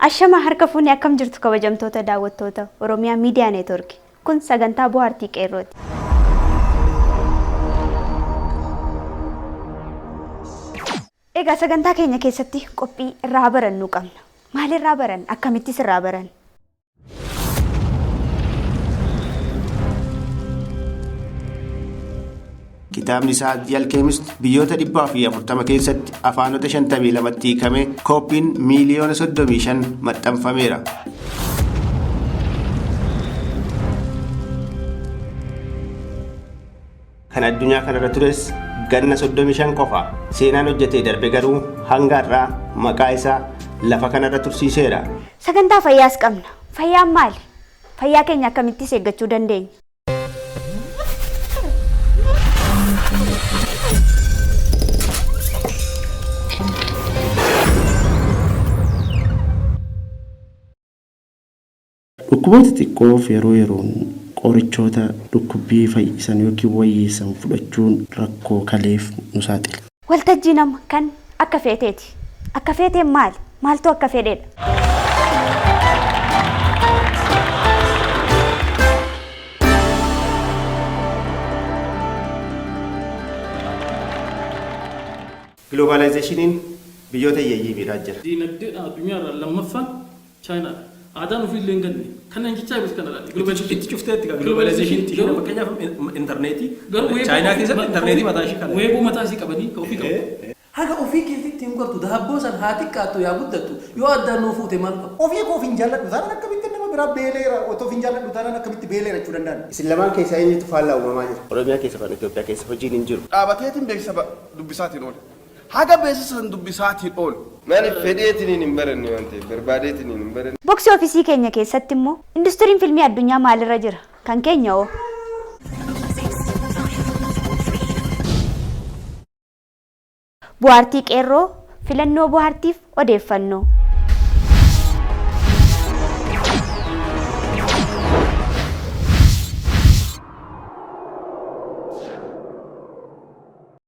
Ashama harka fuuni akkam jirtu kabajamtoota daawwattoota Oromiyaa Miidiyaa Neetwork. Kun sagantaa bohaartii qeerrooti. Egaa sagantaa keenya keessatti qophii irraa barannu qabna. Maal irraa baran? Akkamittis irraa baran? Kitaabni isaa The Alchemist biyyoota 140 keessatti afaanota 52tti hiikamee kooppiin miiliyoona 35 maxxanfameera. Kan addunyaa kanarra tures ganna 35 qofa. Seenaan hojjetee darbe garuu hanga har'aa maqaa isaa lafa kanarra tursiiseera. Sagantaa fayyaas qabna. Fayyaan maali? Fayyaa keenya akkamittis eeggachuu dandeenya? Dhukkuboota xiqqoof yeroo yeroon qorichoota dhukkubbii fayyisan yookiin wayyeessan fudhachuun rakkoo kaleef nu saaxila. Waltajjii nama kan akka feeteeti. Akka feeteen maali? Maaltu akka fedheedha? Globalizationin biyyoota hiyyeeyyii miidhaa jira. Diinagdee addunyaarraa lammaffaan Chaayinaa. Aadaan ofii illee hin ganne. Kanneen jechaa ibsu kana laata. Itti cufteetti globalizationii fakkeenyaaf intarneetii. Chaayinaa keessatti intarneetii mataa ishee kana. Weeboo mataa ishee qabanii ka ofii qabu. Haga ofii keessatti hin gortu daabboo san haa xiqqaattu yaa guddattu yoo addaan nuu fuute maal qabu. Ofii koo ofiin jaalladhu taanaan akkamitti nama biraa beeleera otoo ofiin jaalladhu taanaan akkamitti beeleera jechuu danda'an. Isin lamaan keessaa eenyutu faallaa uumamaa jira? Oromiyaa keessa fi Itoophiyaa keessa hojiin hin jiru. Dhaabateetiin beeksisa dubbisaatiin oole. Haga beeksisa dubbisaatiin oole. Maaliif fedheetiin hin baranne waan ta'eef barbaadeetiin hin baranne. Boksii ofiisii keenya keessatti immoo industiriin fiilmii addunyaa maalirra jira? Kan keenya hoo? Bohaartii qeerroo filannoo bohaartiif odeeffannoo.